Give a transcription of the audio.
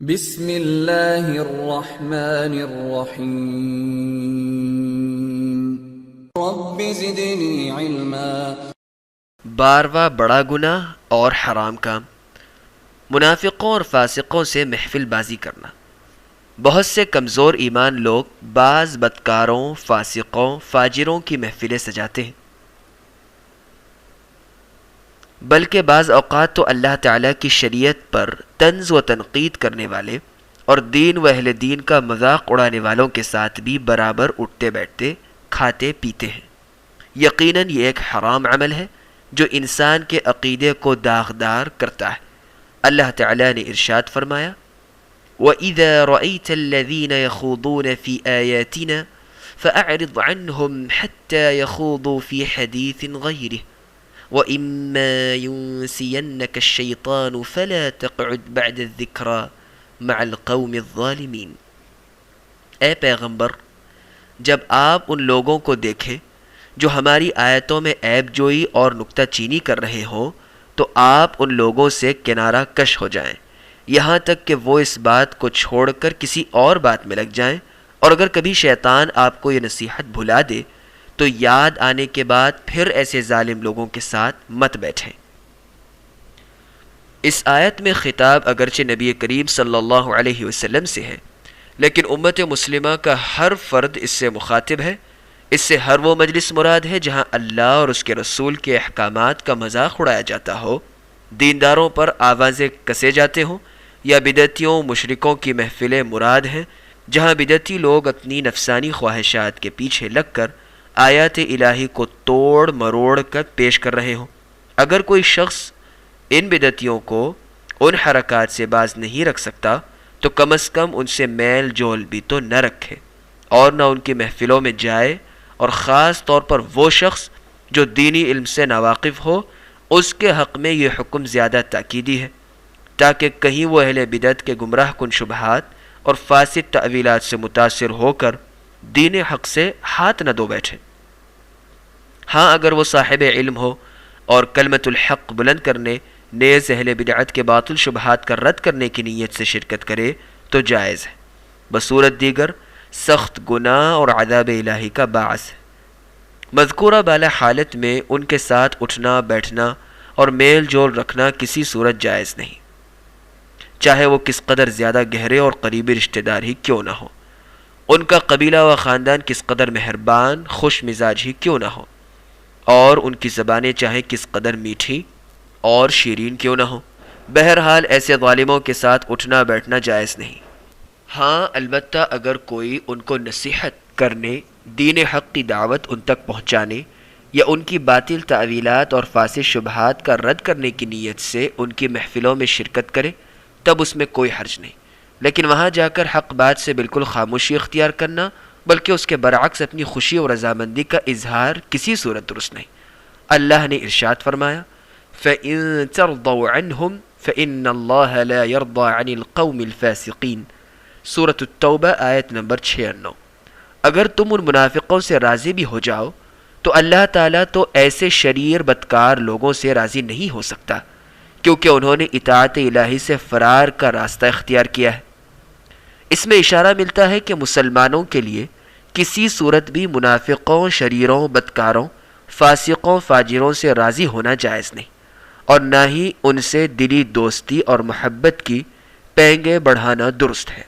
بسم اللہ الرحمن الرحیم رب زدنی علما۔ 12واں بڑا گناہ اور حرام کام، منافقوں اور فاسقوں سے محفل بازی کرنا۔ بہت سے کمزور ایمان لوگ بعض بدکاروں، فاسقوں، فاجروں کی محفلیں سجاتے ہیں، بلکہ بعض اوقات تو اللہ تعالیٰ کی شریعت پر طنز و تنقید کرنے والے اور دین و اہل دین کا مذاق اڑانے والوں کے ساتھ بھی برابر اٹھتے بیٹھتے، کھاتے پیتے ہیں۔ یقیناً یہ ایک حرام عمل ہے جو انسان کے عقیدے کو داغدار کرتا ہے۔ اللہ تعالیٰ نے ارشاد فرمایا، وَإِذَا رَأَيْتَ الَّذِينَ يَخُوضُونَ فِي آيَاتِنَا فَأَعْرِضْ عَنْهُمْ حَتَّى يَخُوضُوا فِي حَدِيثٍ غَيْرِهِ وَإِمَّا يُنْسِيَنَّكَ الشَّيْطَانُ فَلَا تَقْعُدْ بَعْدَ الذِّكْرَى مَعَ الْقَوْمِ الظَّالِمِينَ۔ اے پیغمبر، جب آپ ان لوگوں کو دیکھیں جو ہماری آیتوں میں عیب جوئی اور نکتہ چینی کر رہے ہوں تو آپ ان لوگوں سے کنارہ کش ہو جائیں، یہاں تک کہ وہ اس بات کو چھوڑ کر کسی اور بات میں لگ جائیں، اور اگر کبھی شیطان آپ کو یہ نصیحت بھلا دے تو یاد آنے کے بعد پھر ایسے ظالم لوگوں کے ساتھ مت بیٹھیں۔ اس آیت میں خطاب اگرچہ نبی کریم صلی اللہ علیہ وسلم سے ہے، لیکن امت مسلمہ کا ہر فرد اس سے مخاطب ہے۔ اس سے ہر وہ مجلس مراد ہے جہاں اللہ اور اس کے رسول کے احکامات کا مذاق اڑایا جاتا ہو، دینداروں پر آوازیں کسے جاتے ہوں، یا بدعتیوں مشرکوں کی محفلیں مراد ہیں جہاں بدعتی لوگ اپنی نفسانی خواہشات کے پیچھے لگ کر آیات الہی کو توڑ مروڑ کر پیش کر رہے ہوں۔ اگر کوئی شخص ان بدعتیوں کو ان حرکات سے باز نہیں رکھ سکتا تو کم از کم ان سے میل جول بھی تو نہ رکھے اور نہ ان کی محفلوں میں جائے، اور خاص طور پر وہ شخص جو دینی علم سے ناواقف ہو، اس کے حق میں یہ حکم زیادہ تاکیدی ہے تاکہ کہیں وہ اہل بدعت کے گمراہ کن شبہات اور فاسد تعویلات سے متاثر ہو کر دین حق سے ہاتھ نہ دھو بیٹھے۔ ہاں، اگر وہ صاحب علم ہو اور کلمۃ الحق بلند کرنے نیز اہل بدعت کے باطل شبہات کا رد کرنے کی نیت سے شرکت کرے تو جائز ہے، بصورت دیگر سخت گناہ اور عذاب الہی کا باعث ہے۔ مذکورہ بالا حالت میں ان کے ساتھ اٹھنا بیٹھنا اور میل جول رکھنا کسی صورت جائز نہیں، چاہے وہ کس قدر زیادہ گہرے اور قریبی رشتہ دار ہی کیوں نہ ہو، ان کا قبیلہ و خاندان کس قدر مہربان خوش مزاج ہی کیوں نہ ہو، اور ان کی زبانیں چاہے کس قدر میٹھی اور شیرین کیوں نہ ہو، بہرحال ایسے ظالموں کے ساتھ اٹھنا بیٹھنا جائز نہیں۔ ہاں، البتہ اگر کوئی ان کو نصیحت کرنے، دین حق کی دعوت ان تک پہنچانے یا ان کی باطل تعویلات اور فاسد شبہات کا رد کرنے کی نیت سے ان کی محفلوں میں شرکت کرے تب اس میں کوئی حرج نہیں، لیکن وہاں جا کر حق بات سے بالکل خاموشی اختیار کرنا بلکہ اس کے برعکس اپنی خوشی اور رضامندی کا اظہار کسی صورت درست نہیں۔ اللہ نے ارشاد فرمایا، فَإِن تَرْضَوْا عَنْهُمْ فَإِنَّ اللَّهَ لَا يَرْضَى عَنِ الْقَوْمِ الْفَاسِقِينَ، سورۃ التوبہ آیت نمبر 96۔ اگر تم ان منافقوں سے راضی بھی ہو جاؤ تو اللہ تعالیٰ تو ایسے شریر بدکار لوگوں سے راضی نہیں ہو سکتا، کیونکہ انہوں نے اطاعت الہی سے فرار کا راستہ اختیار کیا ہے۔ اس میں اشارہ ملتا ہے کہ مسلمانوں کے لیے کسی صورت بھی منافقوں، شریروں، بدکاروں، فاسقوں، فاجروں سے راضی ہونا جائز نہیں، اور نہ ہی ان سے دلی دوستی اور محبت کی پینگیں بڑھانا درست ہے۔